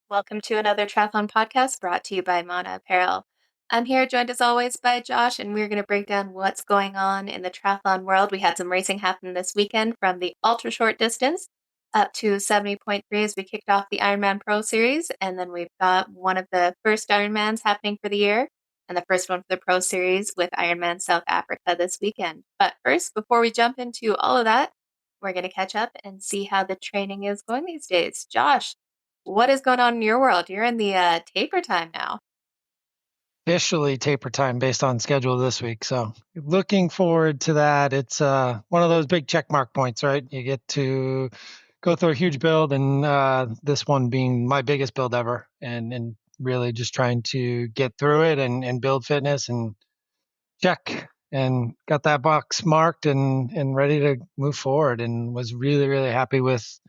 Welcome to Another Triathlon Podcast brought to you by Mana Apparel. I'm here joined as always by Josh, and we're going to break down what's going on in the triathlon world. We had some racing happen this weekend from the ultra short distance up to 70.3 as we kicked off the Ironman Pro Series. And then we've got one of the first Ironmans happening for the year and the first one for the Pro Series with Ironman South Africa this weekend. But first, before we jump into all of that, we're going to catch up and see how the training is going these days. Josh, what is going on in your world? You're in the taper time now. Officially taper time based on schedule this week. So looking forward to that. It's one of those big check mark points, right? You get to go through a huge build, and this one being my biggest build ever, and really just trying to get through it and build fitness and check, and got that box marked and ready to move forward, and was really, really happy with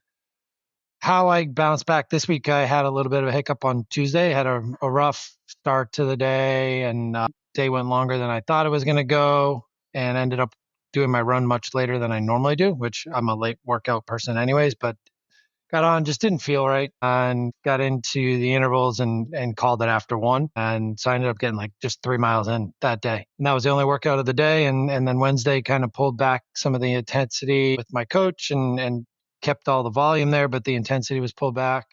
how I bounced back this week. I had a little bit of a hiccup on Tuesday, had a rough start to the day, and day went longer than I thought it was going to go, and ended up doing my run much later than I normally do, which I'm a late workout person anyways, but got on, just didn't feel right, and got into the intervals and called it after one. And so I ended up getting like just 3 miles in that day. And that was the only workout of the day. And then Wednesday kind of pulled back some of the intensity with my coach and kept all the volume there, but the intensity was pulled back.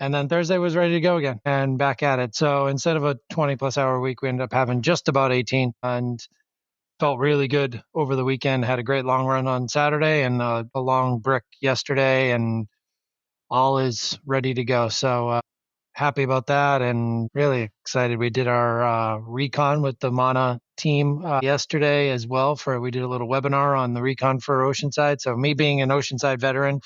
And then Thursday was ready to go again and back at it. So instead of a 20 plus hour week, we ended up having just about 18, and felt really good over the weekend. Had a great long run on Saturday and a long brick yesterday, and all is ready to go. So happy about that and really excited. We did our recon with the Mana team yesterday as well. We did a little webinar on the recon for Oceanside. So me being an Oceanside veteran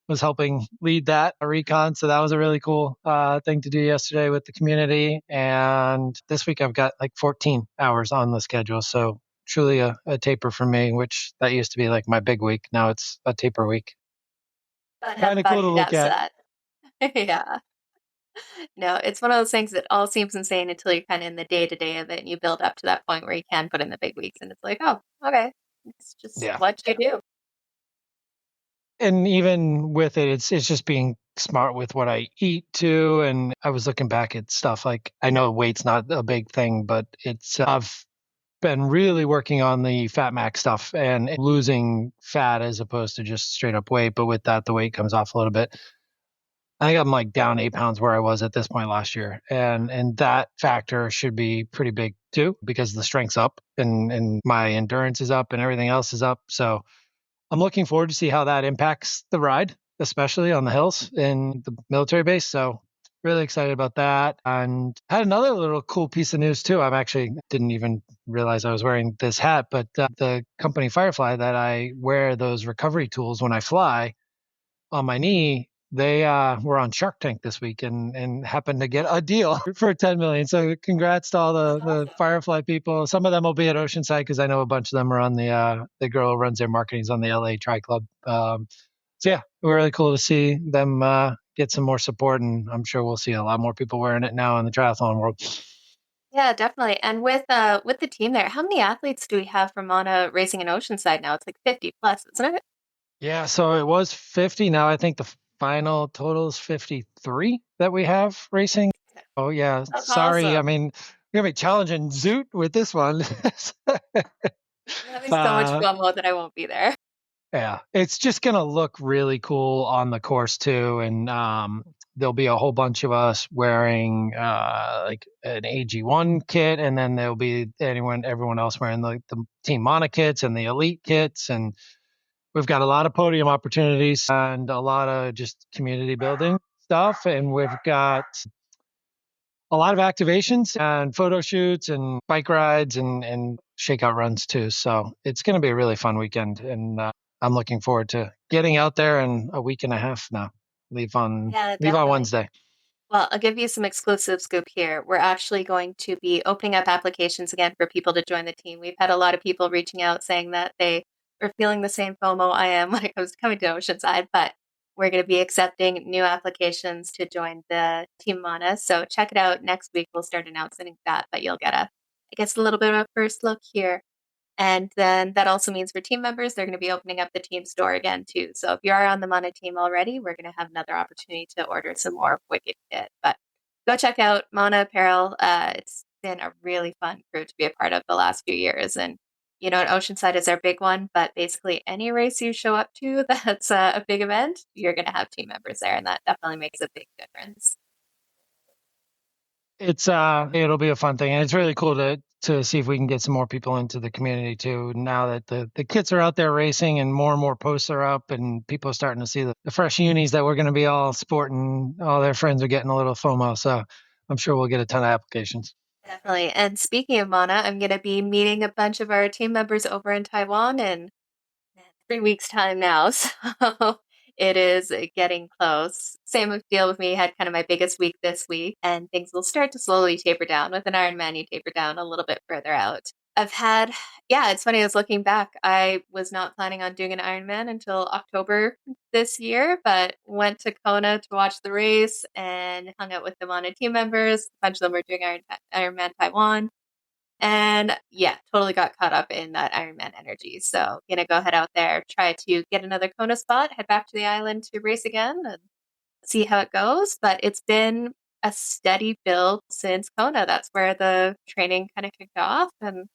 was helping lead that recon. So that was a really cool thing to do yesterday with the community. And this week I've got like 14 hours on the schedule. So truly a taper for me, which that used to be like my big week. Now it's a taper week. Kind of cool to look at. Yeah. No, it's one of those things that all seems insane until you're kind of in the day-to-day of it and you build up to that point where you can put in the big weeks and it's like, oh, okay. It's just what you do. And even with it, it's just being smart with what I eat too. And I was looking back at stuff like, I know weight's not a big thing, but I've been really working on the fat max stuff and losing fat as opposed to just straight up weight. But with that, the weight comes off a little bit. I think I'm like down 8 pounds where I was at this point last year. And that factor should be pretty big too, because the strength's up and my endurance is up and everything else is up. So I'm looking forward to see how that impacts the ride, especially on the hills in the military base. So really excited about that. And had another little cool piece of news too. I actually didn't even realize I was wearing this hat, but the company Firefly that I wear those recovery tools when I fly on my knee, they were on Shark Tank this week and happened to get a deal for 10 million. So congrats to all the Firefly people. Some of them will be at Oceanside because I know a bunch of them are on the girl who runs their marketing's on the LA Tri Club. So yeah, really cool to see them get some more support, and I'm sure we'll see a lot more people wearing it now in the triathlon world. Yeah, definitely. And with the team there, how many athletes do we have from Mana racing in Oceanside now? It's like 50 plus, isn't it? Yeah, so it was 50. Now I think the final total is 53 that we have racing. Oh yeah, That's sorry. awesome. I mean, we're gonna be challenging Zoot with this one. I'm having so much FOMO that I won't be there. Yeah, it's just gonna look really cool on the course too, and there'll be a whole bunch of us wearing like an AG1 kit, and then there'll be everyone else wearing the Team Mana kits and the Elite kits, and we've got a lot of podium opportunities and a lot of just community building stuff, and we've got a lot of activations and photo shoots and bike rides and shakeout runs too. So it's going to be a really fun weekend, and I'm looking forward to getting out there in a week and a half now. Leave on Wednesday. Well, I'll give you some exclusive scoop here. We're actually going to be opening up applications again for people to join the team. We've had a lot of people reaching out saying that they are feeling the same FOMO I am when it comes to coming to Oceanside, but we're going to be accepting new applications to join the Team Mana. So check it out. Next week, we'll start announcing that, but you'll get a little bit of a first look here. And then that also means for team members, they're going to be opening up the team store again too. So if you are on the Mana team already, we're going to have another opportunity to order some more Wicked kit. But go check out Mana Apparel. It's been a really fun crew to be a part of the last few years. And, Oceanside is our big one, but basically any race you show up to that's a big event, you're going to have team members there. And that definitely makes a big difference. It'll be a fun thing, and it's really cool to see if we can get some more people into the community too. Now that the kits are out there racing and more posts are up, and people are starting to see the fresh unis that we're going to be all sporting, all their friends are getting a little FOMO. So I'm sure we'll get a ton of applications. Definitely. And speaking of Mana, I'm going to be meeting a bunch of our team members over in Taiwan in 3 weeks' time now. So it is getting close. Same deal with me. Had kind of my biggest week this week, and things will start to slowly taper down. With an Ironman, you taper down a little bit further out. It's funny, I was looking back. I was not planning on doing an Ironman until October this year, but went to Kona to watch the race and hung out with the Mana team members. A bunch of them were doing Ironman Taiwan. And yeah, totally got caught up in that Ironman energy. So, gonna go head out there, try to get another Kona spot, head back to the island to race again and see how it goes. But it's been a steady build since Kona. That's where the training kind of kicked off and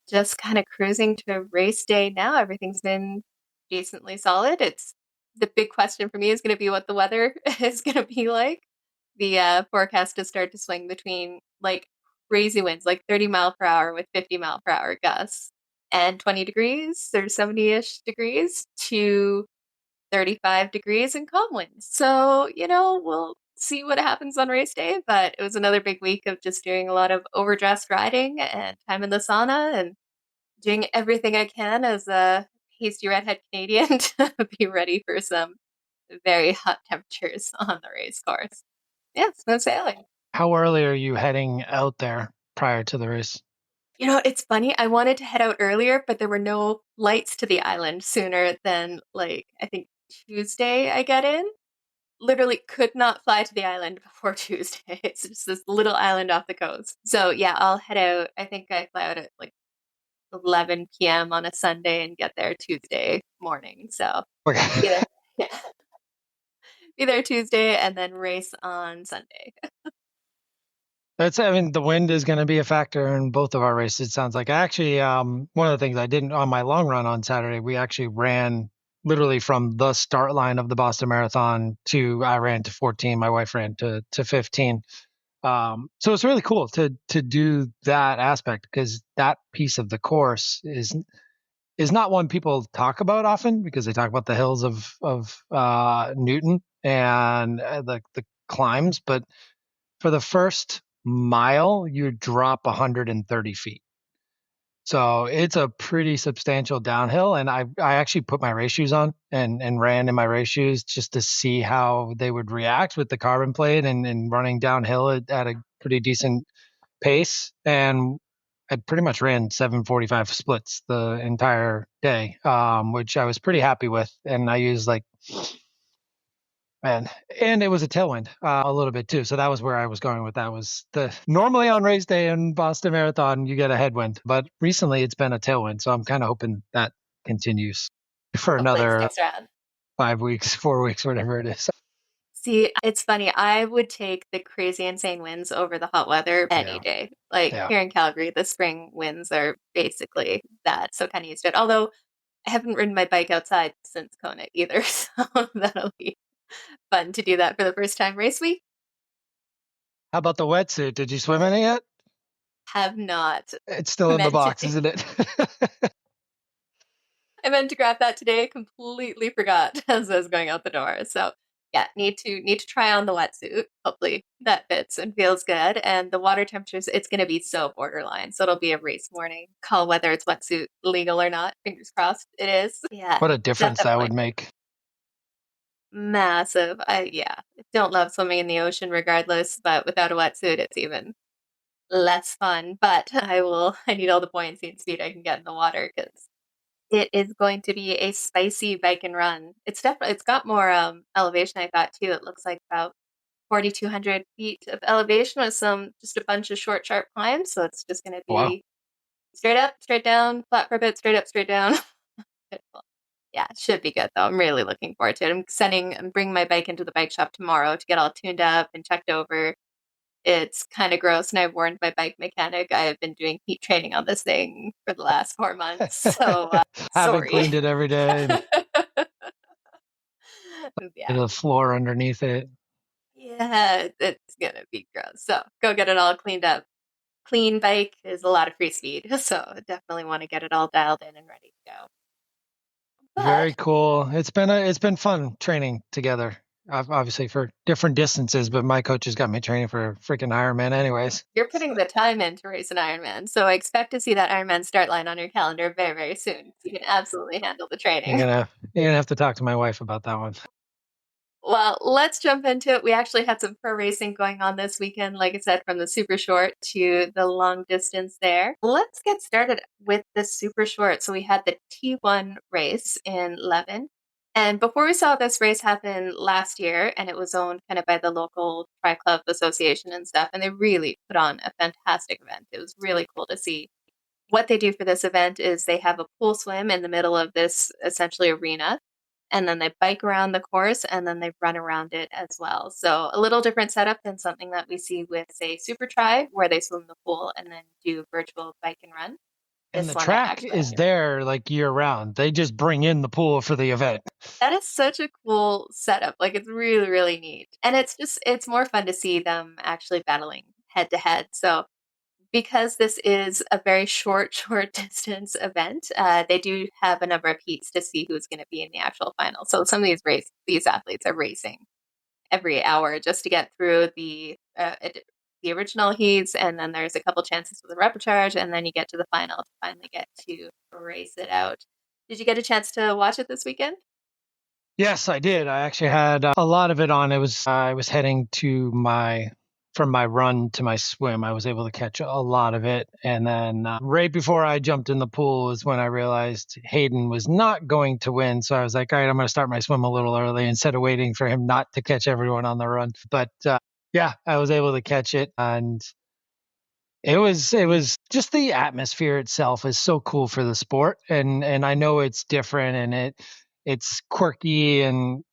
just kind of cruising to race day now. Everything's been decently solid. It's the big question for me is going to be what the weather is going to be like. The forecast has started to swing between like crazy winds, like 30 mph with 50 mph gusts, and 20 degrees or 70-ish degrees to 35 degrees and calm winds. So, we'll see what happens on race day, but it was another big week of just doing a lot of overdressed riding and time in the sauna and doing everything I can as a hasty redhead Canadian to be ready for some very hot temperatures on the race course. Yeah, smooth sailing. How early are you heading out there prior to the race? It's funny. I wanted to head out earlier, but there were no lights to the island sooner than I think Tuesday I get in. Literally could not fly to the island before Tuesday. It's just this little island off the coast. So yeah, I'll head out. I think I fly out at 11 p.m. on a Sunday and get there Tuesday morning. So yeah, yeah. Be there Tuesday and then race on Sunday. The wind is going to be a factor in both of our races. It sounds like one of the things I didn't on my long run on Saturday, we actually ran literally from the start line of the Boston Marathon I ran to 14. My wife ran to 15. So it's really cool to do that aspect because that piece of the course is not one people talk about often because they talk about the hills of Newton and the climbs, but for the first mile, you drop 130 feet. So it's a pretty substantial downhill. And I actually put my race shoes on and ran in my race shoes just to see how they would react with the carbon plate and running downhill at a pretty decent pace. And I pretty much ran 7:45 splits the entire day, which I was pretty happy with. And I used and it was a tailwind a little bit too. So that was where I was going with that. Was normally on race day in Boston Marathon, you get a headwind, but recently it's been a tailwind. So I'm kind of hoping that continues for Hopefully it another sticks around. 5 weeks, 4 weeks, whatever it is. See, it's funny. I would take the crazy insane winds over the hot weather any day. Yeah. Here in Calgary, the spring winds are basically that. So kind of used to it. Although I haven't ridden my bike outside since Kona either. So that'll be fun to do that for the first time race week. How about the wetsuit? Did you swim in it yet? Have not. It's still in the box, to. isn't it? I meant to grab that today, completely forgot as I was going out the door. So yeah, need to try on the wetsuit. Hopefully that fits and feels good. And the water temperatures, it's gonna be so borderline. So it'll be a race morning. Call whether it's wetsuit legal or not. Fingers crossed it is. Yeah. What a difference that would make. Massive. I don't love swimming in the ocean regardless, but without a wetsuit it's even less fun. But I need all the buoyancy and speed I can get in the water because it is going to be a spicy bike and run. It's got more elevation, I thought too. It looks like about 4,200 feet of elevation with just a bunch of short, sharp climbs. So it's just going to be straight up, straight down, flat for a bit, straight up, straight down. Yeah, it should be good though. I'm really looking forward to it. I'm bringing my bike into the bike shop tomorrow to get all tuned up and checked over. It's kind of gross, and I've warned my bike mechanic. I have been doing heat training on this thing for the last 4 months, so Haven't sorry. cleaned it every day. Yeah. The floor underneath it. Yeah, it's gonna be gross. So go get it all cleaned up. Clean bike is a lot of free speed, so definitely want to get it all dialed in and ready to go. Very But cool. It's been fun training together. Obviously for different distances, but my coach has got me training for freaking Ironman anyways. you're putting the time in to race an Ironman, so I expect to see that Ironman start line on your calendar very, very soon. You can absolutely handle the You're training. gonna have to talk to my wife about that one. Well, let's jump into it. We actually had some pro racing going on this weekend, like I said, from the super short to the long distance there. Let's get started with the super short. So we had the T1 race in Levin. And before we saw this race happen last year, and it was owned kind of by the local tri club association and stuff, and they really put on a fantastic event. It was really cool to see. What they do for this event is they have a pool swim in the middle of this essentially arena, and then they bike around the course, and then they run around it as well. So a little different setup than something that we see with, say, Super Tri, where they swim the pool and then do virtual bike and run. And This the one I track actually is there like year round. They just bring in the pool for the event. that is such a cool setup. Like it's really, really neat. And it's more fun to see them actually battling head to head. So because this is a very short, short distance event, they do have a number of heats to see who's going to be in the actual final. So some of these athletes are racing every hour just to get through the original heats, and then there's a couple chances for the repertoire, and then you get to the final to finally get to race it out. Did you get a chance to watch it this weekend? Yes, I did. I actually had a lot of it on. It was I was heading to from my run to my swim. I was able to catch a lot of it, and then right before I jumped in the pool is when I realized Hayden was not going to win. So I was like, all right, I'm going to start my swim a little early instead of waiting for him not to catch everyone on the run. But yeah, I was able to catch it, and it was just the atmosphere itself is so cool for the sport, and I know it's different and it's quirky, and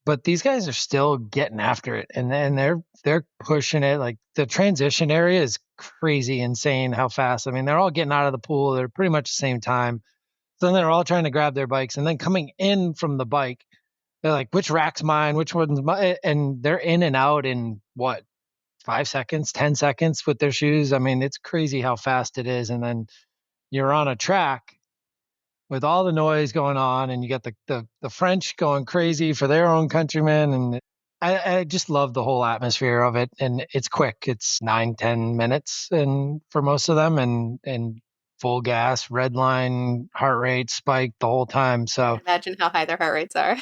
but these guys are still getting after it, and they're pushing it. Like the transition area is crazy insane how fast. I mean, they're all getting out of the pool. They're pretty much the same time. So then they're all trying to grab their bikes, and then coming in from the bike, they're like, which rack's mine? Which one's mine? And they're in and out in what, 5 seconds, 10 seconds with their shoes. I mean, it's crazy how fast it is. And then you're on a track with all the noise going on, and you got the French going crazy for their own countrymen. And I just love the whole atmosphere of it. And it's quick. It's 9-10 minutes and for most of them, and full gas, red line, heart rate spike the whole time. So Imagine how high their heart rates are.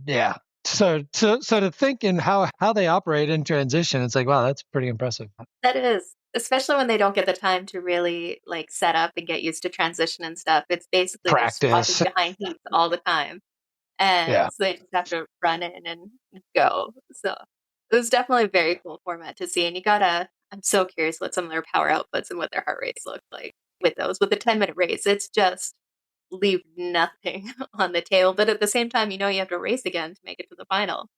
yeah. So to think in how they operate in transition, it's like, wow, that's pretty impressive. That is, especially when they don't get the time to really like set up and get used to transition and stuff. It's basically they're swapping Practice. behind heats all the time. And Yeah. so they just have to run in and go. So it was definitely a very cool format to see. And I'm so curious what some of their power outputs and what their heart rates look like with those. With a 10-minute race, it's just leave nothing on the table. But at the same time, you have to race again to make it to the final.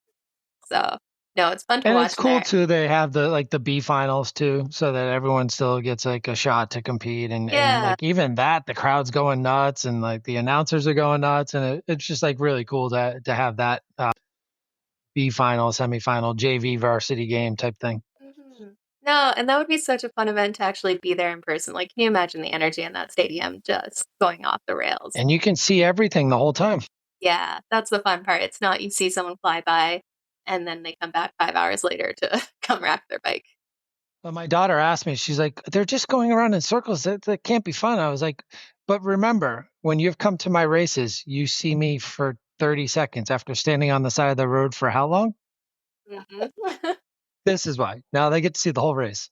So no, it's fun to And it's watch cool there. too. They have the B finals too, so that everyone still gets like a shot to compete. And Yeah. like even that, the crowd's going nuts, and like the announcers are going nuts, and it's just like really cool to have that B final, semifinal, JV varsity game type thing. Mhm. No, and that would be such a fun event to actually be there in person. Like, can you imagine the energy in that stadium just going off the rails? And you can see everything the whole time. Yeah, that's the fun part. It's not you see someone fly by and then they come back 5 hours later to come rack their bike. But my daughter asked me, she's like, they're just going around in circles. That can't be fun. I was like, but remember, when you've come to my races, you see me for 30 seconds after standing on the side of the road for how long? Mhm. This is why. Now they get to see the whole race.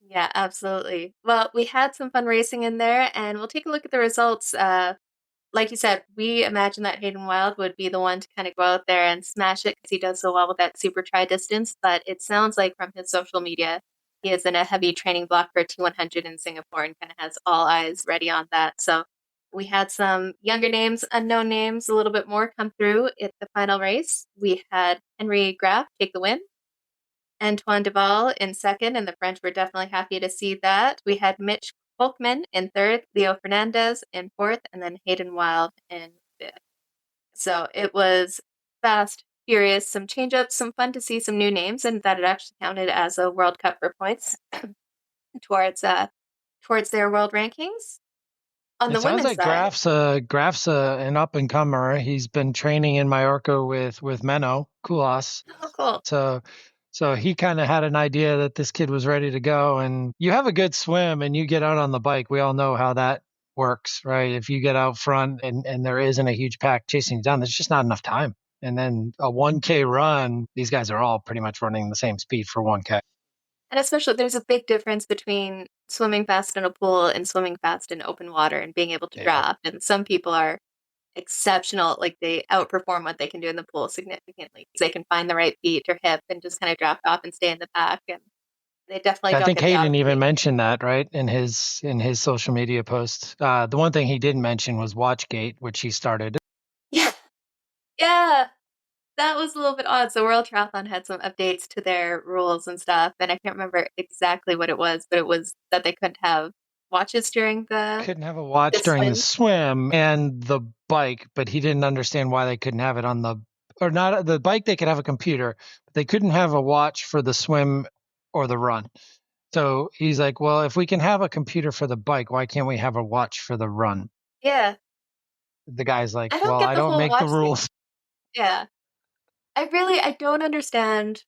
Yeah, absolutely. Well, we had some fun racing in there, and we'll take a look at the results. Like you said, we imagine that Hayden Wild would be the one to kind of go out there and smash it because he does so well with that super tri distance. But it sounds like from his social media He is in a heavy training block for T100 in Singapore and kind of has all eyes ready on that. So we had some younger names, unknown names, a little bit more come through at the final race. We had Henry Graff take the win, Antoine Duval in second, and the French were definitely happy to see that. We had Mitch Volkman in third, Leo Fernandez in fourth, and then Hayden Wild in fifth. So it was fast, furious, some change-ups, some fun to see some new names, and that it actually counted as a World Cup for points towards their world rankings. On It the sounds women's like side, Graf's an up and comer. He's been training in Mallorca with Menno Koulas. oh cool, So he kind of had an idea that this kid was ready to go. And you have a good swim and you get out on the bike. We all know how that works, right? If you get out front and there isn't a huge pack chasing you down, there's just not enough time. And then a 1K run, these guys are all pretty much running the same speed for 1K. and especially there's a big difference between swimming fast in a pool and swimming fast in open water and being able to Yeah. draft. And some people are exceptional, like they outperform what they can do in the pool significantly. They can find the right feet or hip and just kind of draft off and stay in the pack, and they definitely I don't think get the Hayden even opportunity. mentioned that, right, in his social media post. The one thing he didn't mention was Watchgate, which he started. Yeah, yeah, that was a little bit odd. So World Triathlon had some updates to their rules and stuff, and I can't remember exactly what it was, but it was that they couldn't have watches during the Couldn't have a watch during the swim. swim and the bike, but he didn't understand why they couldn't have it on or not the bike. They could have a computer, but they couldn't have a watch for the swim or the run. So he's like, well, if we can have a computer for the bike, why can't we have a watch for the run? Yeah, The guy's like, I don't well, get I the don't whole make the watch thing. rules. Yeah, I don't understand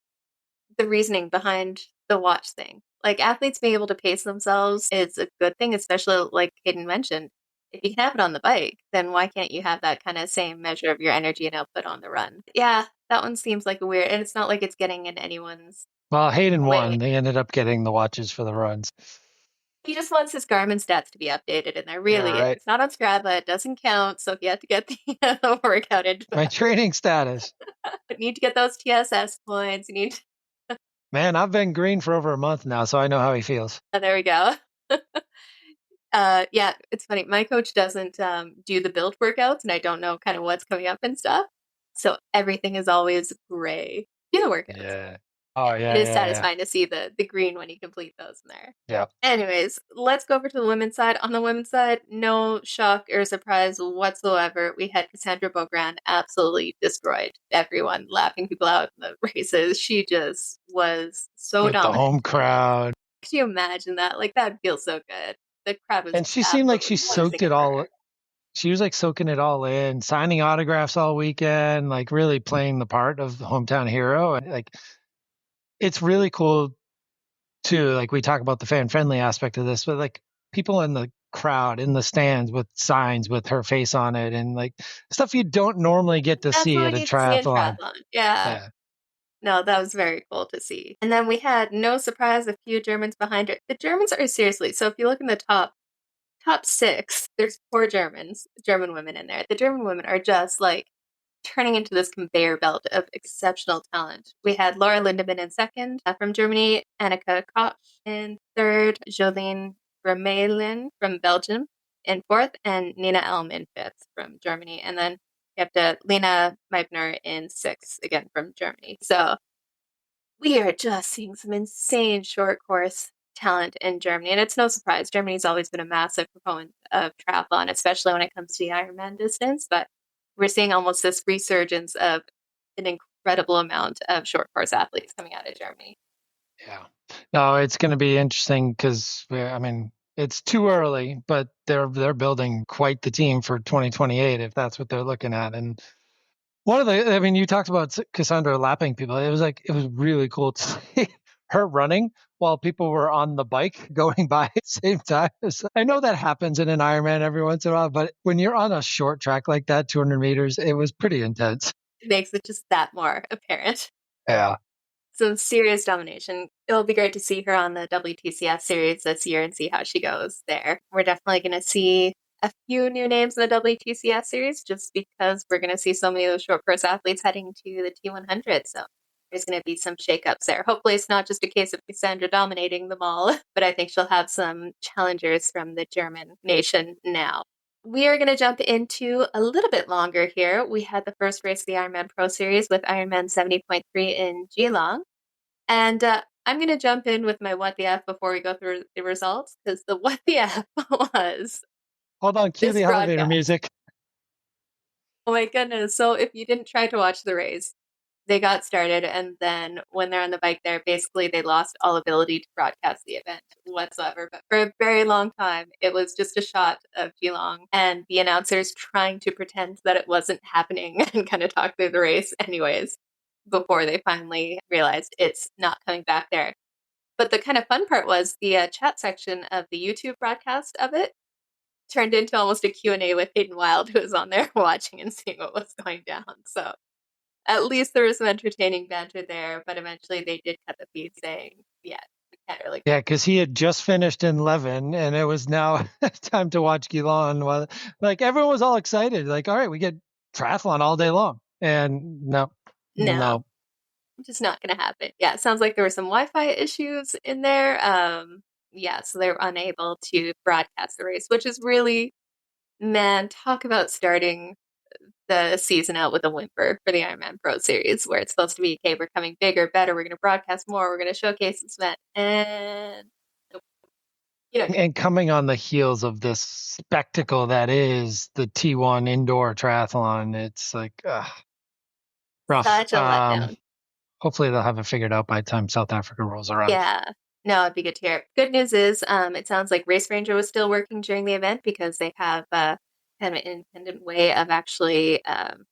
the reasoning behind the watch thing. Like athletes being able to pace themselves is a good thing, especially like Hayden mentioned. If you can have it on the bike, then why can't you have that kind of same measure of your energy and output on the run? Yeah, that one seems like a weird, and it's not like it's getting in anyone's Well, Hayden way. won. They ended up getting the watches for the runs. He just wants his Garmin stats to be updated, and there Yeah, really right. it's not on Strava. It doesn't count, so he had to get the workout into My that. training status. You need to get those TSS points. You need to, Man, I've been green for over a month now, so I know how he feels. oh, there we go. Yeah, it's funny. My coach doesn't do the build workouts, and I don't know kind of what's coming up and stuff. So everything is always gray. Do the workouts. Yeah. Oh, It yeah, is yeah, yeah. satisfying to see the green when you complete those in there. Yeah. Anyways, let's go over to the women's side. On the women's side, no shock or surprise whatsoever. We had Cassandra Beaugrand absolutely destroyed everyone, laughing people out in the races. She just was so With the dominant. home crowd. Could you imagine that? Like, that would feel so good. The crowd was And she seemed like absolutely she buzzing soaked it over all. her. She was like soaking it all in, signing autographs all weekend, like really playing the part of the hometown hero. And like, it's really cool too. Like we talk about the fan friendly aspect of this, but like people in the crowd, in the stands with signs with her face on it and like stuff you don't normally get to That's see what we at a need to see in triathlon. triathlon. Yeah. Yeah. No, that was very cool to see. And then we had, no surprise, a few Germans behind her. The Germans are seriously, so if you look in the top six, there's four German women in there. The German women are just like turning into this conveyor belt of exceptional talent. We had Laura Lindemann in second from Germany, Annika Koch in third, Jolene Vermeulen from Belgium in fourth, and Nina Elm in fifth from Germany. And then you have to Lena Meibner in sixth, again from Germany. So we are just seeing some insane short course talent in Germany. And it's no surprise. Germany's always been a massive proponent of triathlon, especially when it comes to the Ironman distance. But we're seeing almost this resurgence of an incredible amount of short course athletes coming out of Germany. Yeah. No, it's going to be interesting because I mean, it's too early, but they're building quite the team for 2028 if that's what they're looking at. And I mean, you talked about Cassandra lapping people. It was really cool to see her running while people were on the bike going by at the same time. I know that happens in an Ironman every once in a while, but when you're on a short track like that, 200 meters, it was pretty intense. It makes it just that more apparent. Yeah. Some serious domination. It'll be great to see her on the WTCS series this year and see how she goes there. We're definitely going to see a few new names in the WTCS series just because we're going to see so many of those short course athletes heading to the T100. So there's going to be some shakeups there. Hopefully, it's not just a case of Cassandra dominating them all, but I think she'll have some challengers from the German nation now. We are going to jump into a little bit longer here. We had the first race of the Ironman Pro Series with Ironman 70.3 in Geelong. And I'm going to jump in with my what the F before we go through the results, because the what the F was Hold on, cue this the elevator broadcast. music. Oh my goodness. So if you didn't try to watch the race, they got started, and then when they're on the bike there, basically they lost all ability to broadcast the event whatsoever. But for a very long time, it was just a shot of Geelong and the announcers trying to pretend that it wasn't happening and kind of talk through the race anyways, before they finally realized it's not coming back there. But the kind of fun part was the chat section of the YouTube broadcast of it turned into almost a Q&A with Hayden Wild, who was on there watching and seeing what was going down. So at least there was some entertaining banter there, but eventually they did cut the feed saying, yeah, we can't really. Yeah, because he had just finished in Levin, and it was now time to watch Geelong. Well, like everyone was all excited, like, all right, we get triathlon all day long, and No, just not going to happen. Yeah, it sounds like there were some Wi-Fi issues in there. Yeah, so they were unable to broadcast the race, which is really, man, talk about starting the season out with a whimper for the Ironman Pro Series, where it's supposed to be, okay, we're coming bigger, better, we're going to broadcast more, we're going to showcase this event, and and coming on the heels of this spectacle that is the T1 indoor triathlon, it's like rough. such a letdown. Hopefully they'll have it figured out by the time South Africa rolls around. Yeah. No, it'd be good to hear. Good news is, it sounds like Race Ranger was still working during the event because they have kind of an independent way of actually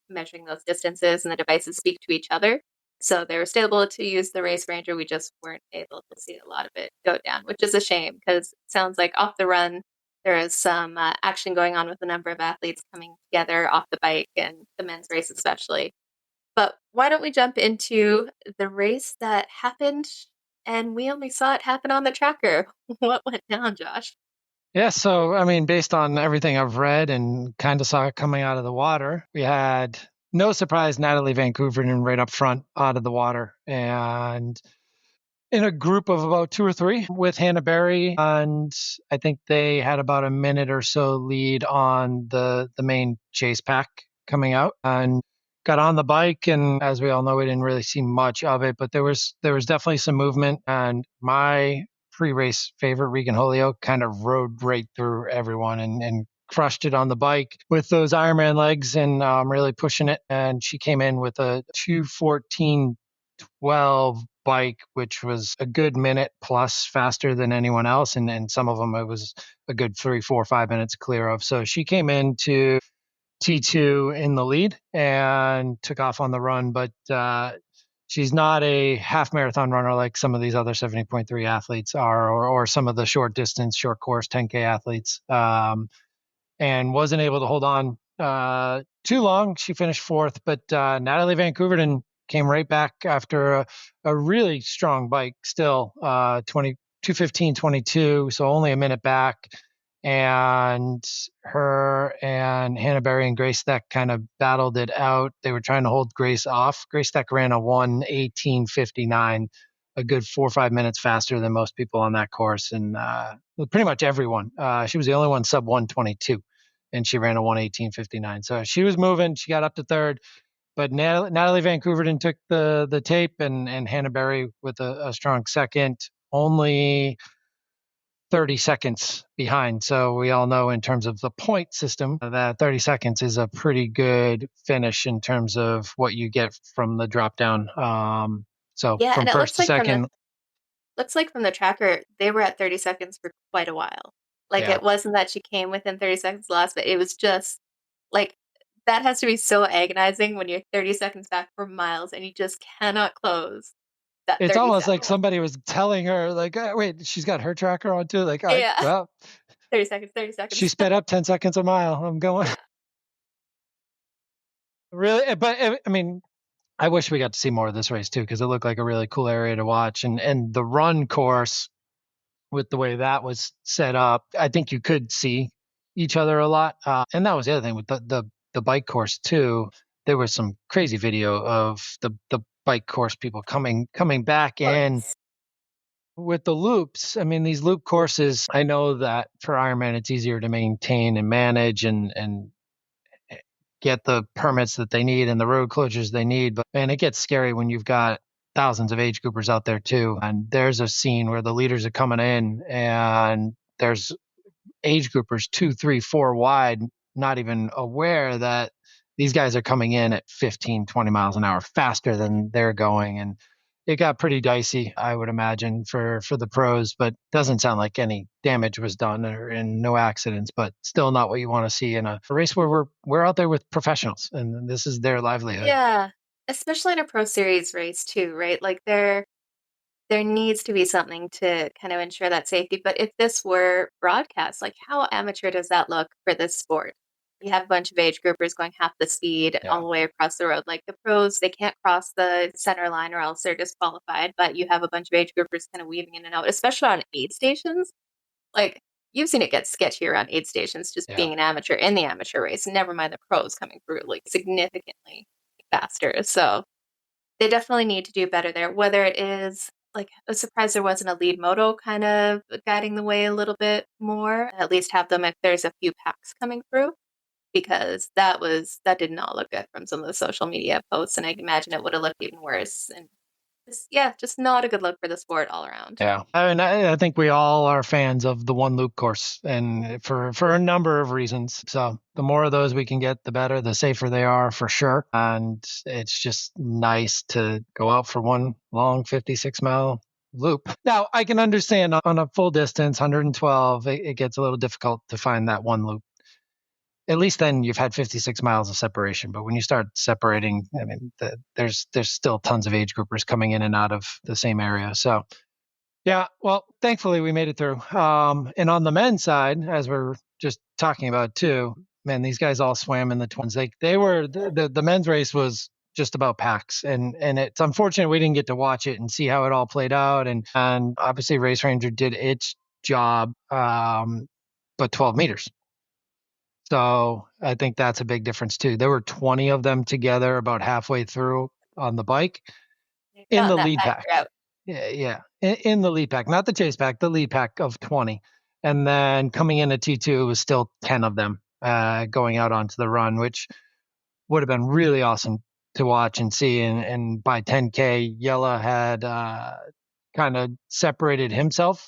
measuring those distances, and the devices speak to each other. So they were still able to use the Race Ranger. We just weren't able to see a lot of it go down, which is a shame because it sounds like off the run, there is some action going on with a number of athletes coming together off the bike and the men's race especially. But why don't we jump into the race that happened and we only saw it happen on the tracker? What went down, Josh? Yeah, so I mean, based on everything I've read and kind of saw it coming out of the water, we had no surprise Natalie Vancouverden right up front out of the water, and in a group of about two or three with Hannah Berry, and I think they had about a minute or so lead on the main chase pack coming out, and got on the bike. And as we all know, we didn't really see much of it, but there was definitely some movement. And my pre-race favorite, Regan Holyoke, kind of rode right through everyone and crushed it on the bike with those Ironman legs and really pushing it. And she came in with a 2:14:12 bike, which was a good minute plus faster than anyone else. And some of them it was a good 3, 4, 5 minutes clear of. So she came into T2 in the lead and took off on the run, but she's not a half marathon runner like some of these other 70.3 athletes are, or some of the short distance, short course 10K athletes, and wasn't able to hold on too long. She finished fourth, but Natalie Vancouverden came right back after a really strong bike still, 2:15:22, so only a minute back. And her and Hannah Berry and Grace Steck kind of battled it out. They were trying to hold Grace off. Grace Steck ran a 1:18:59, a good 4 or 5 minutes faster than most people on that course, and pretty much everyone. She was the only one sub 1:22, and she ran a 1:18:59. So she was moving. She got up to third, but Natalie Vancouverden took the tape, and Hannah Berry with a strong second, only 30 seconds behind. So we all know in terms of the point system that 30 seconds is a pretty good finish in terms of what you get from the drop down. So Yeah, from and it first looks to like second. from the tracker, they were at 30 seconds for quite a while. Like Yeah. it wasn't that she came within 30 seconds lost, but it was just like that has to be so agonizing when you're 30 seconds back for miles and you just cannot close that It's 30 almost seconds. like somebody was telling her, like, wait, she's got her tracker on too. Like, all right, Yeah. well, 30 seconds, 30 seconds. she sped up 10 seconds a mile. I'm going. Yeah. Really? But I mean, I wish we got to see more of this race too, because it looked like a really cool area to watch. And the run course, with the way that was set up, I think you could see each other a lot. And that was the other thing with the bike course too. There was some crazy video of the bike course people coming back in with the loops. I mean, these loop courses, I know that for Ironman, it's easier to maintain and manage and get the permits that they need and the road closures they need. But man, it gets scary when you've got thousands of age groupers out there too. And there's a scene where the leaders are coming in and there's age groupers 2, 3, 4 wide, not even aware that these guys are coming in at 15, 20 miles an hour faster than they're going. And it got pretty dicey, I would imagine, for the pros, but doesn't sound like any damage was done and no accidents, but still not what you want to see in a race where we're out there with professionals and this is their livelihood. Yeah, especially in a pro series race too, right? Like there needs to be something to kind of ensure that safety. But if this were broadcast, like how amateur does that look for this sport? You have a bunch of age groupers going half the speed all the way across the road. Like the pros, they can't cross the center line or else they're disqualified. But you have a bunch of age groupers kind of weaving in and out, especially on aid stations. Like you've seen it get sketchy around aid stations just being an amateur in the amateur race. Never mind the pros coming through like significantly faster. So they definitely need to do better there. Whether it is like a surprise there wasn't a lead moto kind of guiding the way a little bit more. At least have them if there's a few packs coming through, because that did not look good from some of the social media posts, and I imagine it would have looked even worse. And just not a good look for the sport all around. Yeah. I mean, I think we all are fans of the one loop course and for a number of reasons. So the more of those we can get, the better, the safer they are for sure. And it's just nice to go out for one long 56-mile loop. Now, I can understand on a full distance, 112, it gets a little difficult to find that one loop. At least then you've had 56 miles of separation. But when you start separating, I mean, there's still tons of age groupers coming in and out of the same area. So yeah, well, thankfully we made it through. And on the men's side, as we're just talking about too, man, these guys all swam in the twins. They were the men's race was just about packs, and it's unfortunate we didn't get to watch it and see how it all played out. And obviously Race Ranger did its job, but 12 meters. So I think that's a big difference too. There were 20 of them together about halfway through on the bike in Not the that lead pack pack. out. Yeah. In the lead pack, not the chase pack, the lead pack of 20. And then coming in at T2, it was still 10 of them going out onto the run, which would have been really awesome to watch and see. And by 10K, Yella had kind of separated himself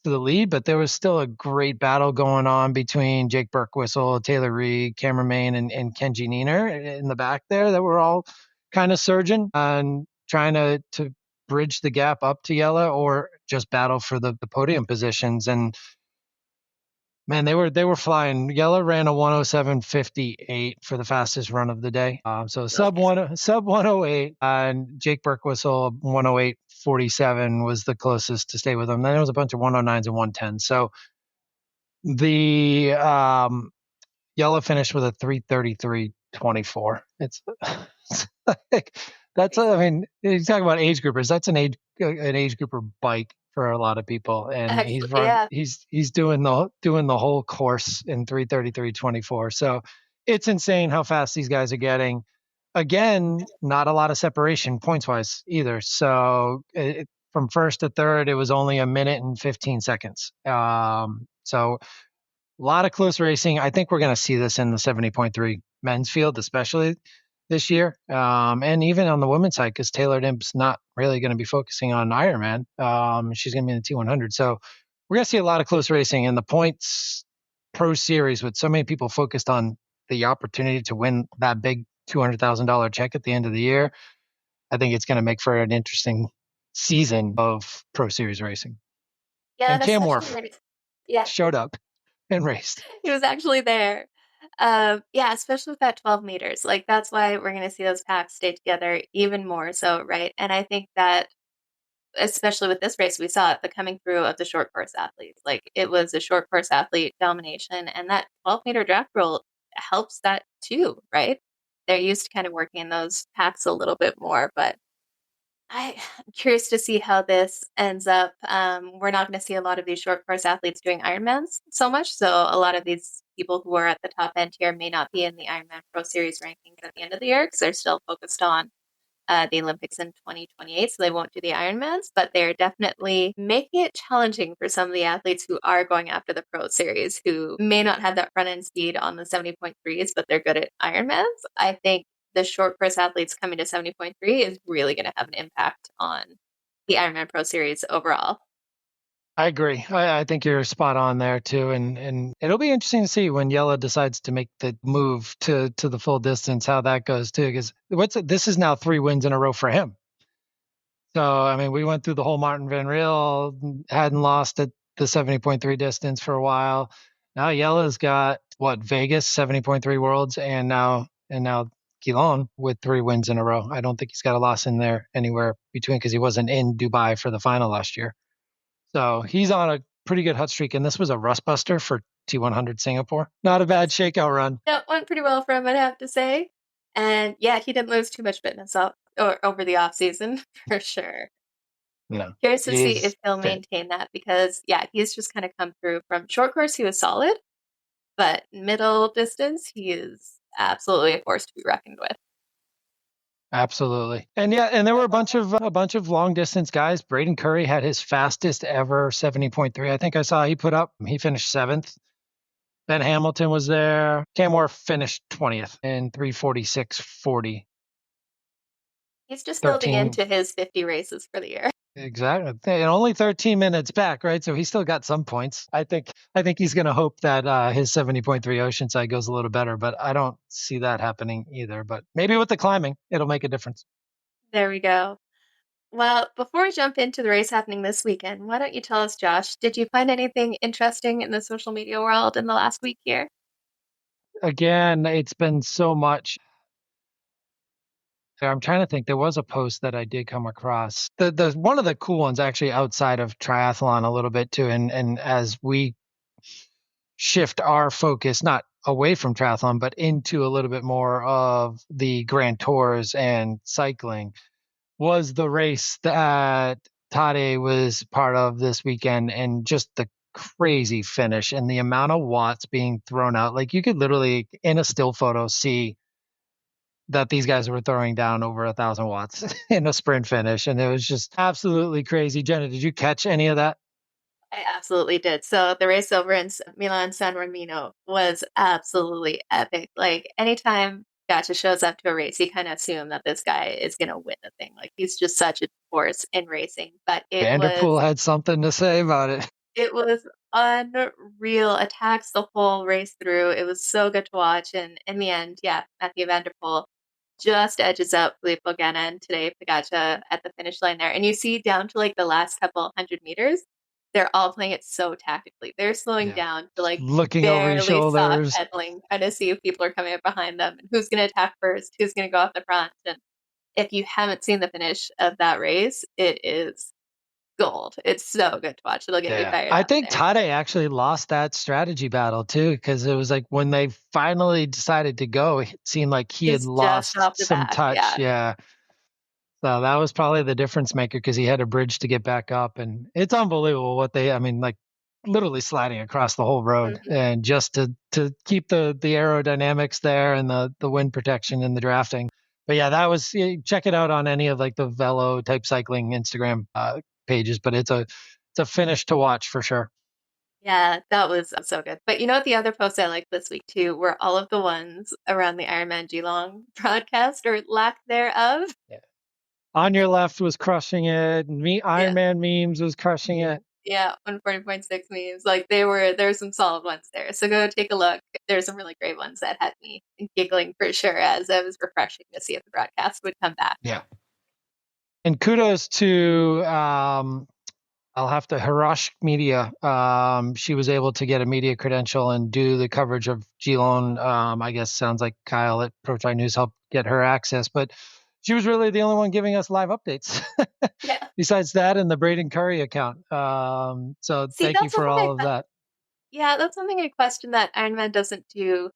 to the lead, but there was still a great battle going on between Jake Burkwhistle, Taylor Reed, Cameron Main, and Kenji Neener in the back there that were all kind of surging and trying to bridge the gap up to Yella or just battle for the podium positions. And man, they were flying. Yella ran a 107.58 for the fastest run of the day. So sub 108, and Jake Burkwhistle 108.47 was the closest to stay with him. Then there was a bunch of 109s and 110s. So the Yella finished with a 3:33.24. It's like, I mean, you talk about age groupers. That's an age grouper bike for a lot of people, and he's doing the whole course in 3:33.24. So it's insane how fast these guys are getting. Again, not a lot of separation points wise either. So from first to third, it was only a minute and 15 seconds. So a lot of close racing. I think we're going to see this in the 70.3 men's field, especially this year. And even on the women's side, because Taylor Dimp's not really going to be focusing on Ironman. She's going to be in the T100. So we're going to see a lot of close racing in the points pro series with so many people focused on the opportunity to win that big $200,000 check at the end of the year. I think it's going to make for an interesting season of pro series racing. Yeah, and Cam Wharf showed up and raced. He was actually there. Yeah, especially with that 12 meters. Like that's why we're going to see those packs stay together even more so, right? And I think that especially with this race, we saw it, the coming through of the short course athletes. Like it was a short course athlete domination, and that 12-meter draft rule helps that too, right? They're used to kind of working in those packs a little bit more, but I'm curious to see how this ends up. We're not going to see a lot of these short course athletes doing Ironmans so much. So a lot of these people who are at the top end here may not be in the Ironman Pro Series rankings at the end of the year because they're still focused on the Olympics in 2028, so they won't do the Ironmans, but they're definitely making it challenging for some of the athletes who are going after the Pro Series, who may not have that front end speed on the 70.3s, but they're good at Ironmans. I think the short course athletes coming to 70.3 is really going to have an impact on the Ironman Pro Series overall. I agree. I think you're spot on there too, and it'll be interesting to see when Yella decides to make the move to the full distance how that goes too. Because this is now 3 wins in a row for him. So I mean, we went through the whole Martin Van Riel, hadn't lost at the 70.3 distance for a while. Now Yella's got Vegas 70.3 Worlds, and now Geelong with 3 wins in a row. I don't think he's got a loss in there anywhere between because he wasn't in Dubai for the final last year. So he's on a pretty good hot streak, and this was a rust buster for T100 Singapore. Not a bad shakeout run. That went pretty well for him, I'd have to say. And yeah, he didn't lose too much fitness over the off season for sure. No, Curious to see if he's he'll fit. maintain that because yeah, he's just kind of come through from short course. He was solid, but middle distance, he is absolutely a force to be reckoned with. Absolutely. And yeah, and there were a bunch of long distance guys. Braden Curry had his fastest ever 70.3. I think I saw he put up. He finished 7th. Ben Hamilton was there. Cam Wharf finished 20th in 3:46.40. He's just building 13 into his 50 races for the year. Exactly. And only 13 minutes back, right? So he's still got some points. I think he's going to hope that his 70.3 Oceanside goes a little better, but I don't see that happening either. But maybe with the climbing, it'll make a difference. There we go. Well, before we jump into the race happening this weekend, why don't you tell us, Josh, did you find anything interesting in the social media world in the last week here? Again, it's been so much. I'm trying to think. There was a post that I did come across. The one of the cool ones actually outside of triathlon a little bit too. And as we shift our focus not away from triathlon, but into a little bit more of the Grand Tours and cycling, was the race that Tade was part of this weekend, and just the crazy finish and the amount of watts being thrown out. Like you could literally in a still photo see that these guys were throwing down over 1,000 watts in a sprint finish. And it was just absolutely crazy. Jenna, did you catch any of that? I absolutely did. So the race over in Milan San Remo was absolutely epic. Like anytime Gotcha shows up to a race, you kind of assume that this guy is going to win the thing. Like he's just such a force in racing. But Vanderpool had something to say about it. it was unreal. Attacks the whole race through. It was so good to watch. And in the end, yeah, Matthew Vanderpool just edges out Filippo Ganna and today Pogačar at the finish line there. And you see down to like the last couple 100 meters, they're all playing it so tactically. They're slowing down to like looking over your barely soft shoulders, pedaling, trying to see if people are coming up behind them and who's going to attack first, who's going to go off the front. And if you haven't seen the finish of that race, it is gold. It's so good to watch. It'll get you fired I up think there. Tade actually lost that strategy battle too, because it was like when they finally decided to go, it seemed like he had He's just lost off the some back. touch. Yeah. Yeah. So that was probably the difference maker because he had a bridge to get back up. And it's unbelievable I mean, like literally sliding across the whole road Mhm. and just to keep the aerodynamics there and the wind protection and the drafting. But yeah, check it out on any of like the Velo type cycling Instagram pages, but it's a finish to watch for sure. Yeah, that was so good. But you know what the other posts I liked this week too were all of the ones around the Ironman Geelong broadcast or lack thereof. Yeah. On Your Left was crushing it. Yeah. Ironman memes was crushing it. Yeah, 140.6 memes. Like there's some solid ones there. So go take a look. There's some really great ones that had me giggling for sure as it was refreshing to see if the broadcast would come back. Yeah. And kudos to I'll have to Harash Media. She was able to get a media credential and do the coverage of Geelong. I guess sounds like Kyle at Pro Tri News helped get her access, but she was really the only one giving us live updates. Yeah. Besides that and the Braden Curry account. So See, thank you that's for something all of that. yeah, that's something I question that Ironman doesn't do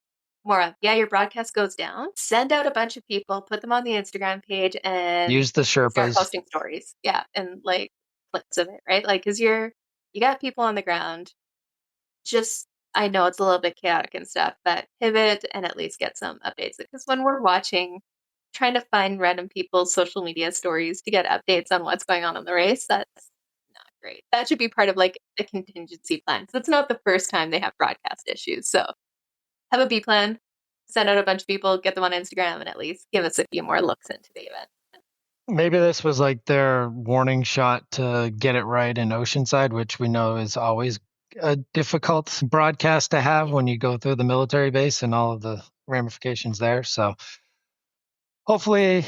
more of. Yeah, your broadcast goes down. Send out a bunch of people, put them on the Instagram page, and Use the start Sherpas. posting stories. Yeah, and like clips of it, right? Like, because you got people on the ground. Just I know it's a little bit chaotic and stuff, but pivot and at least get some updates. Because when we're watching trying to find random people's social media stories to get updates on what's going on in the race. That's not great. That should be part of like a contingency plan. Because it's not the first time they have broadcast issues. So have a B plan, send out a bunch of people, get them on Instagram, and at least give us a few more looks into the event. Maybe this was like their warning shot to get it right in Oceanside, which we know is always a difficult broadcast to have when you go through the military base and all of the ramifications there. So hopefully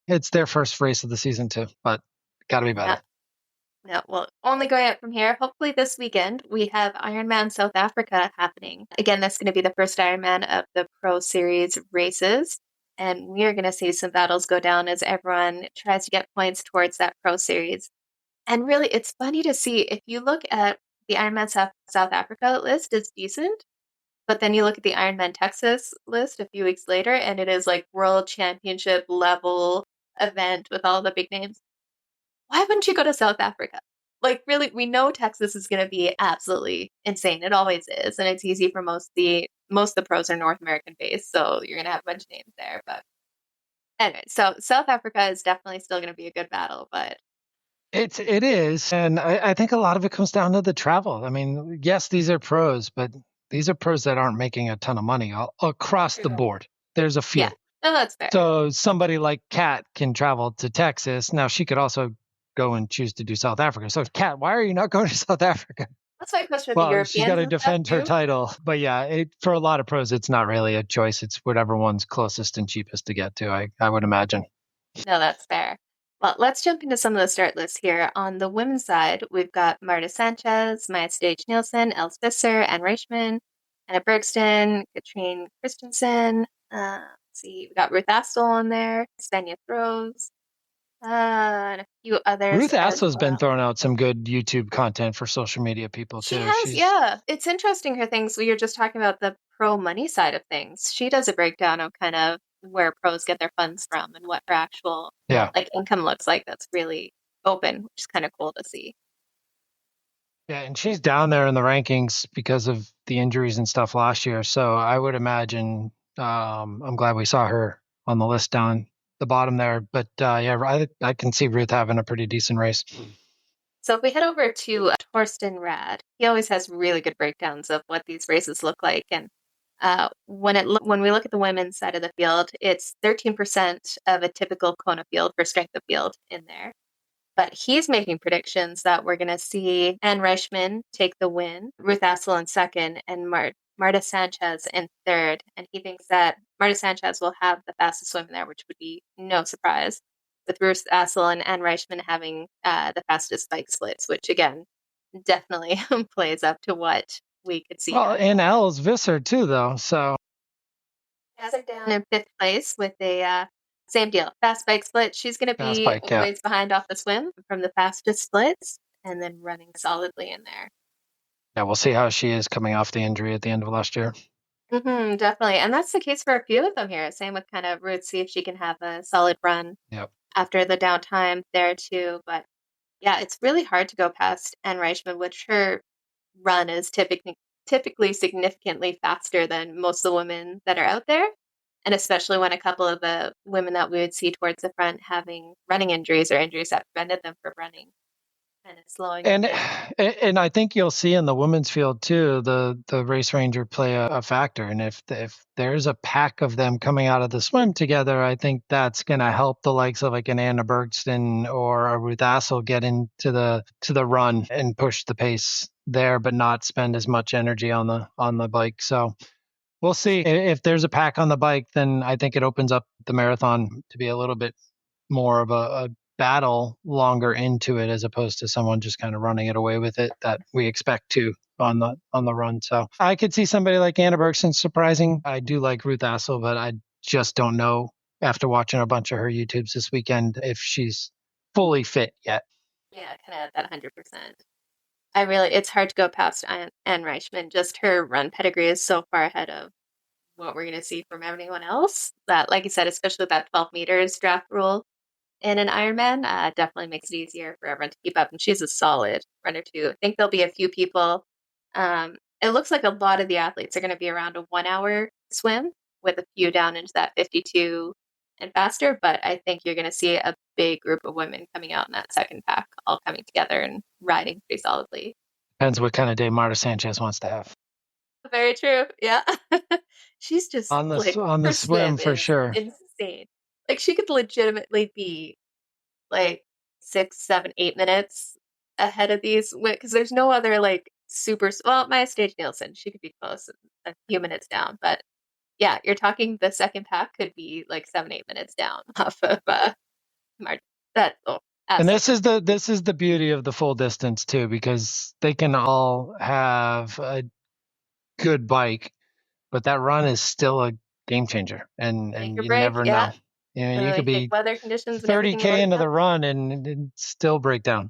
it's their first race of the season too, but got to be better. No, well, only going up from here. Hopefully this weekend we have Ironman South Africa happening. Again, that's going to be the first Ironman of the Pro Series races. And we are going to see some battles go down as everyone tries to get points towards that Pro Series. And really, it's funny to see if you look at the Ironman South Africa list, it's decent. But then you look at the Ironman Texas list a few weeks later, and it is like world championship level event with all the big names. Why wouldn't you go to South Africa? Like, really, we know Texas is going to be absolutely insane. It always is, and it's easy for most of the pros are North American based, so you're going to have a bunch of names there. But anyway, so South Africa is definitely still going to be a good battle, but It is, and I think a lot of it comes down to the travel. I mean, yes, these are pros, but these are pros that aren't making a ton of money across the board. There's a few. yeah, no, that's fair. So somebody like Kat can travel to Texas. Now she could also go and choose to do South Africa. So Kat, why are you not going to South Africa? That's my question with the Well, Europeans. she's got to and stuff, defend her too. title. But yeah, for a lot of pros, it's not really a choice. It's whatever one's closest and cheapest to get to, I would imagine. No, that's fair. Well, let's jump into some of the start lists here. On the women's side, we've got Marta Sanchez, Maya Stage Nielsen, Els Visser, Anne Reischmann, Anna Bergsten, Katrine Christensen. Let's see, we got Ruth Astle on there, Svenja Throws, and a few others. Ruth Astle's been throwing out some good YouTube content for social media people She too. has, yeah. It's interesting her things. We were just talking about the pro money side of things. She does a breakdown of kind of where pros get their funds from and what her actual like income looks like. That's really open, which is kind of cool to see. Yeah, and she's down there in the rankings because of the injuries and stuff last year. So I would imagine I'm glad we saw her on the list down the bottom there. But yeah, I can see Ruth having a pretty decent race. So if we head over to Torsten Rad, he always has really good breakdowns of what these races look like. And when we look at the women's side of the field, it's 13% of a typical Kona field for strength of field in there. But he's making predictions that we're going to see Anne Reischmann take the win, Ruth Astle in second, and Marta Sanchez in third. And he thinks that Marta Sanchez will have the fastest swim there, which would be no surprise, with Ruth Astle and Anne Reischmann having the fastest bike splits, which again definitely plays up to what we could see. Well, and Els Visser too, though. So has her down in fifth place with a same deal, fast bike split. She's going to be a ways behind off the swim from the fastest splits and then running solidly in there. Yeah, we'll see how she is coming off the injury at the end of last year. Definitely. And that's the case for a few of them here. Same with kind of Ruth, see if she can have a solid run after the downtime there too. But yeah, it's really hard to go past Anne Reichman, which her run is typically significantly faster than most of the women that are out there. And especially when a couple of the women that we would see towards the front having running injuries or injuries that prevented them from running, kind of slowing. And I think you'll see in the women's field too, the race ranger play a factor. And if there's a pack of them coming out of the swim together, I think that's going to help the likes of like an Anna Bergsten or a Ruth Astle get into the run and push the pace there, but not spend as much energy on the bike. So we'll see. If there's a pack on the bike, then I think it opens up the marathon to be a little bit more of a battle longer into it, as opposed to someone just kind of running it away with it that we expect to on the run. So I could see somebody like Anna Bergson surprising. I do like Ruth Astle, but I just don't know after watching a bunch of her YouTubes this weekend if she's fully fit yet. Yeah, kind of that 100%. It's hard to go past Anne Reichman. Just her run pedigree is so far ahead of what we're going to see from anyone else that, like you said, especially with that 12 meters draft rule in an Ironman, definitely makes it easier for everyone to keep up. And she's a solid runner too. I think there'll be a few people. It looks like a lot of the athletes are going to be around a 1 hour swim with a few down into that 52 and faster, but I think you're going to see a big group of women coming out in that second pack, all coming together and riding pretty solidly. Depends what kind of day Marta Sanchez wants to have. Very true. Yeah. She's just On like, the her swim swim for is sure. insane. Like, she could legitimately be like 6, 7, 8 minutes ahead of these, because there's no other like super, well, Maya Stage Nielsen, she could be close, a few minutes down, but yeah, you're talking the second pack could be like 7, 8 minutes down off of Martin. And Absolutely. this is the beauty of the full distance too, because they can all have a good bike, but that run is still a game changer, Make and or you break, never yeah. know. You know, And you then could like take be weather conditions and everything to 30K work into out. the run and still break down.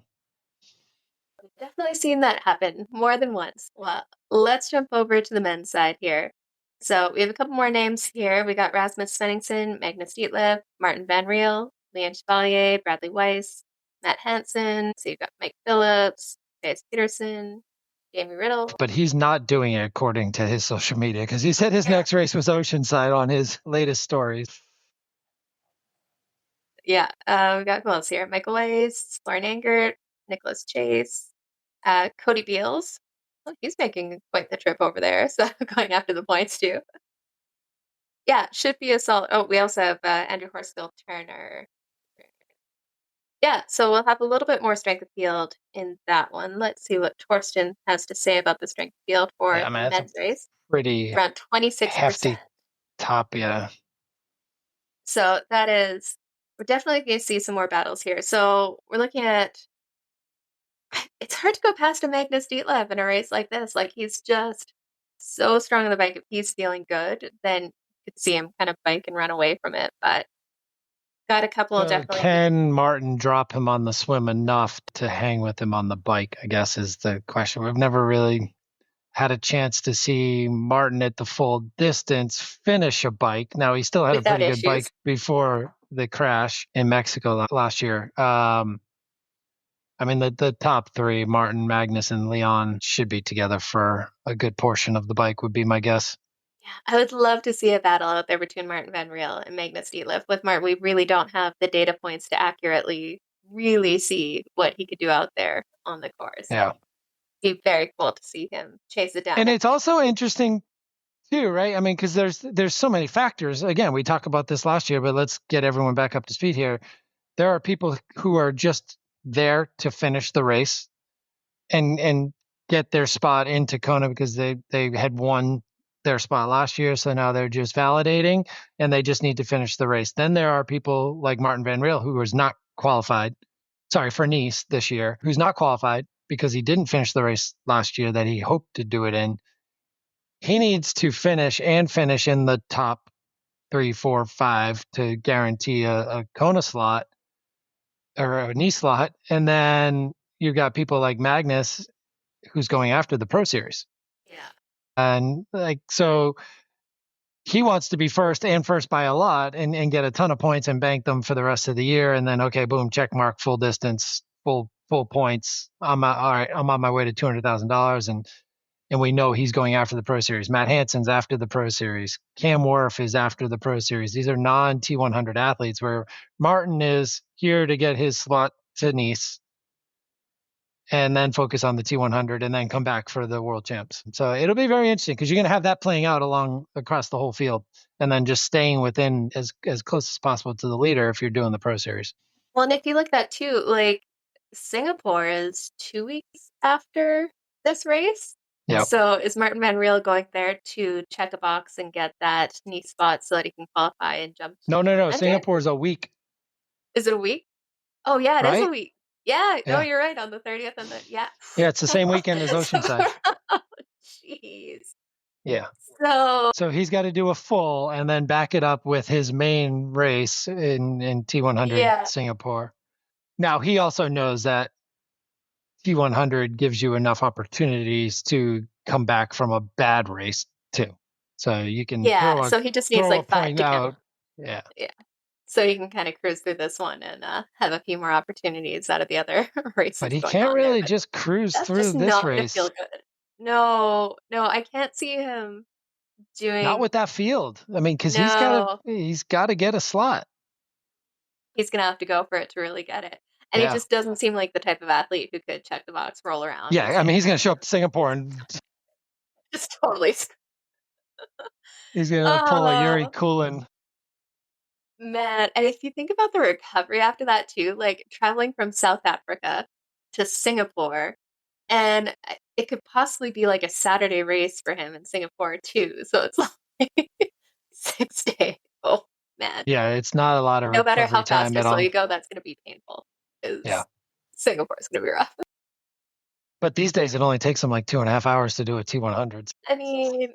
I've definitely seen that happen more than once. Well, let's jump over to the men's side here. So we have a couple more names here. We got Rasmus Svenningsson, Magnus Ditlev, Martin Van Riel, Leon Chevalier, Bradley Weiss, Matt Hansen. So you've got Mike Phillips, Gaius Peterson, Jamie Riddle. But he's not doing it according to his social media, because he said his next race was Oceanside on his latest stories. Yeah, we got who else here? Michael Weiss, Lauren Angert, Nicholas Chase, Cody Beals. Oh, he's making quite the trip over there, so going after the points too. Yeah, should be a solid. Oh, we also have Andrew Horsfield Turner. Yeah, so we'll have a little bit more strength of field in that one. Let's see what Torsten has to say about the strength of field for Yeah, I the mean, that's a men's race. pretty Around 26%. hefty top. Yeah. So that is, we're definitely going to see some more battles here. So we're looking at, it's hard to go past a Magnus Ditlev in a race like this. Like, he's just so strong on the bike. If he's feeling good, then you could see him kind of bike and run away from it. But got a couple definitely. Can Martin drop him on the swim enough to hang with him on the bike, I guess is the question. We've never really had a chance to see Martin at the full distance finish a bike. Now, he still had a Without pretty good issues. bike before the crash in Mexico last year. I mean, the top three, Martin, Magnus, and Leon, should be together for a good portion of the bike, would be my guess. Yeah, I would love to see a battle out there between Martin Van Riel and Magnus Ditlev. With Martin, we really don't have the data points to accurately really see what he could do out there on the course. Yeah. It'd be very cool to see him chase it down. And it's also interesting too, right? I mean, because there's so many factors. Again, we talked about this last year, but let's get everyone back up to speed here. There are people who are just there to finish the race and get their spot in Tacoma because they had won their spot last year, so now they're just validating and they just need to finish the race. Then there are people like Martin Van Riel, who was not qualified, sorry, for Nice this year, who's not qualified because he didn't finish the race last year that he hoped to do it in. He needs to finish in the top 3, 4, 5 to guarantee a Kona slot or a Nice slot. And then you've got people like Magnus, who's going after the Pro Series. Yeah. And like, so he wants to be first and first by a lot and get a ton of points and bank them for the rest of the year. And then, okay, boom, check mark, full distance, full points. All right, I'm on my way to $200,000. And we know he's going after the Pro Series. Matt Hansen's after the Pro Series. Cam Wurf is after the Pro Series. These are non-T100 athletes, where Martin is here to get his slot to Nice and then focus on the T100 and then come back for the world champs. So it'll be very interesting because you're going to have that playing out across the whole field and then just staying within as close as possible to the leader if you're doing the Pro Series. Well, and if you look at that too, like Singapore is 2 weeks after this race. Yeah. So is Martin Van Riel going there to check a box and get that knee spot so that he can qualify and jump? No. Singapore is a week. Is it a week? Oh yeah, it is a right? week. Yeah, no, Yeah. you're right. On the 30th and the Yeah, it's the same weekend as Oceanside. Jeez. Yeah. So he's got to do a full and then back it up with his main race in T100 Singapore. Now, he also knows that T100 gives you enough opportunities to come back from a bad race too. So you can so he just needs like 5 to out. Yeah. So you can kind of cruise through this one and have a few more opportunities out of the other races. But he going can't on really there, just cruise that's through just this not race. Feel good. No, I can't see him doing. Not with that field. I mean, because he's got to get a slot. he's going to have to go for it to really get it. And he just doesn't seem like the type of athlete who could check the box, roll around. Yeah, I mean, he's going to show up to Singapore and just totally. He's going to pull a Yuri Kulin. Man, and if you think about the recovery after that too, like traveling from South Africa to Singapore, and it could possibly be like a Saturday race for him in Singapore too. So it's like 6 days. Oh man. Yeah, it's not a lot of no matter recovery how fast time or at slow all. you go, that's going to be painful. Yeah. Singapore is going to be rough. But these days, it only takes them like 2.5 hours to do a T100. I mean,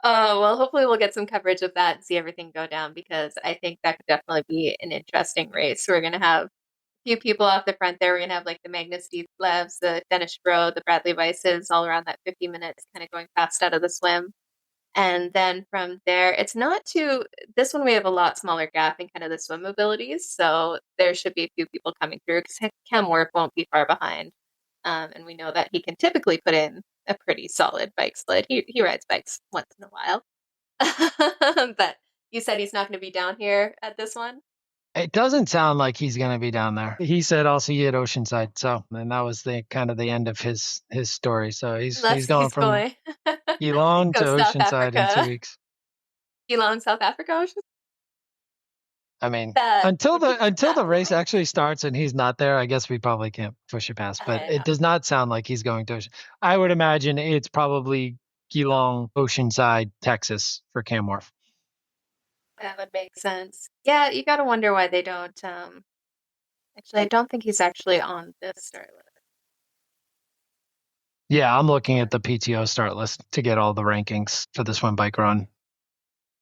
well, hopefully we'll get some coverage of that and see everything go down, because I think that could definitely be an interesting race. We're going to have a few people off the front there. We're going to have like the Magnus Ditlevs, the Dennis Bro, the Bradley Weisses, all around that 50 minutes, kind of going fast out of the swim. And then from there, it's not too, this one we have a lot smaller gap in kind of the swim abilities. So there should be a few people coming through, because Cam Work won't be far behind. And we know that he can typically put in a pretty solid bike sled. He rides bikes once in a while. But you said he's not going to be down here at this one? It doesn't sound like he's going to be down there. He said, "I'll see you at Oceanside." So, and that was the kind of the end of his story. So he's going from Geelong to Oceanside in 2 weeks. Geelong, South Africa, Oceanside? I mean, until the race actually starts and he's not there, I guess we probably can't push it past. But it does not sound like he's going to. I would imagine it's probably Geelong, Oceanside, Texas for Cam Wharf. That would make sense. Yeah, you got to wonder why they don't. Actually, I don't think he's actually on this start list. Yeah, I'm looking at the PTO start list to get all the rankings for this one bike run.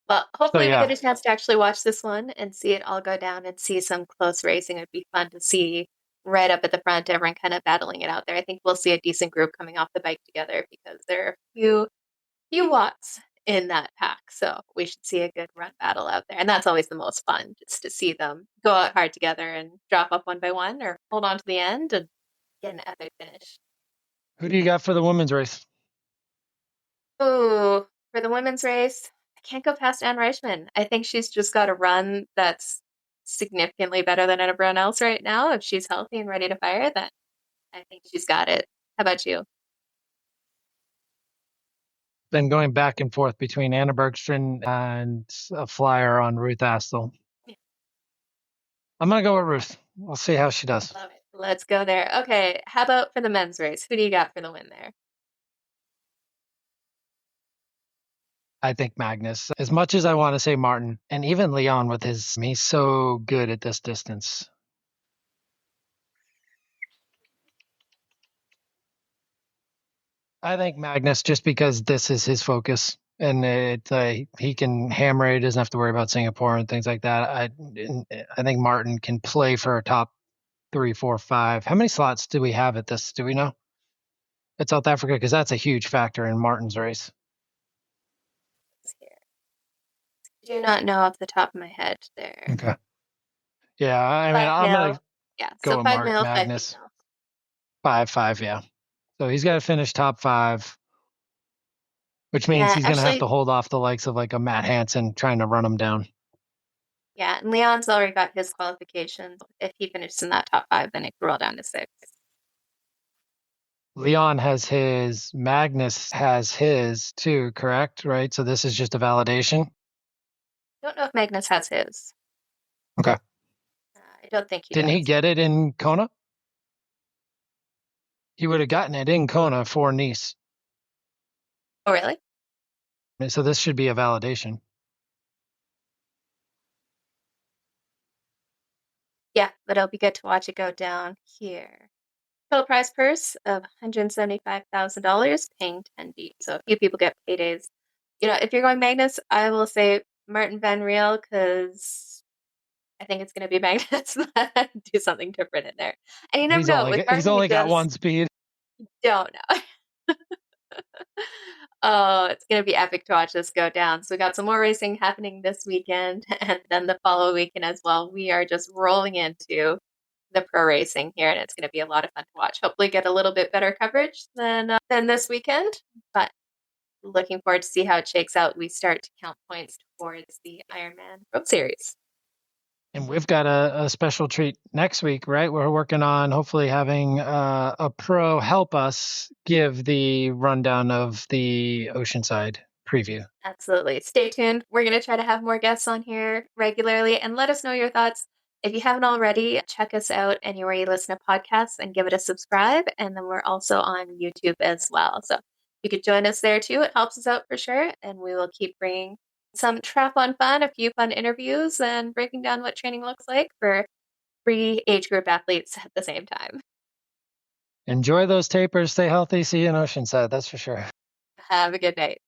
Well, hopefully we get a chance to actually watch this one and see it all go down and see some close racing. It'd be fun to see right up at the front, everyone kind of battling it out there. I think we'll see a decent group coming off the bike together, because there are a few watts in that pack. So we should see a good run battle out there. And that's always the most fun, just to see them go out hard together and drop up one by one, or hold on to the end and get an epic finish. Who do you got for the women's race? Ooh, for the women's race, I can't go past Anne Reischmann. I think she's just got a run that's significantly better than everyone else right now. If she's healthy and ready to fire, then I think she's got it. How about you? Been going back and forth between Anna Bergstrand and a flyer on Ruth Astle. Yeah. I'm going to go with Ruth. We'll see how she does. Love it. Let's go there. Okay, how about for the men's race? Who do you got for the win there? I think Magnus. As much as I want to say Martin, and even Leon with he's so good at this distance. I think Magnus, just because this is his focus, and he can hammer it. He doesn't have to worry about Singapore and things like that. I think Martin can play for a top 3, 4, 5. How many slots do we have at this? Do we know? At South Africa, because that's a huge factor in Martin's race. I do not know off the top of my head there. Okay. Yeah, I mean, I'm gonna go with 5 male, Magnus. 5 female. 5, yeah. So he's got to finish top 5, which means he's going to have to hold off the likes of like a Matt Hansen trying to run him down. Yeah, and Leon's already got his qualifications. If he finishes in that top 5, then it could roll down to 6. Leon has his, Magnus has his too, correct? Right? So this is just a validation? I don't know if Magnus has his. Okay. I don't think he Didn't he get it in Kona? He would have gotten it in Kona for Nice. Oh, really? So this should be a validation. Yeah, but it'll be good to watch it go down here. Total prize purse of $175,000, paying 10 deep. So a few people get paydays. If you're going Magnus, I will say Martin Van Riel, because I think it's going to be Magnus. Do something different in there. And you never know. He's only got one speed. Don't know. Oh, it's going to be epic to watch this go down. So we got some more racing happening this weekend, and then the following weekend as well. We are just rolling into the pro racing here, and it's going to be a lot of fun to watch. Hopefully get a little bit better coverage than this weekend, but looking forward to see how it shakes out. We start to count points towards the Ironman Road Series. And we've got a special treat next week, right? We're working on hopefully having a pro help us give the rundown of the Oceanside preview. Absolutely. Stay tuned. We're going to try to have more guests on here regularly and let us know your thoughts. If you haven't already, check us out anywhere you listen to podcasts and give it a subscribe. And then we're also on YouTube as well. So you could join us there too. It helps us out for sure. And we will keep bringing some triathlon fun, a few fun interviews, and breaking down what training looks like for 3 age group athletes at the same time. Enjoy those tapers. Stay healthy. See you in Oceanside. That's for sure. Have a good night.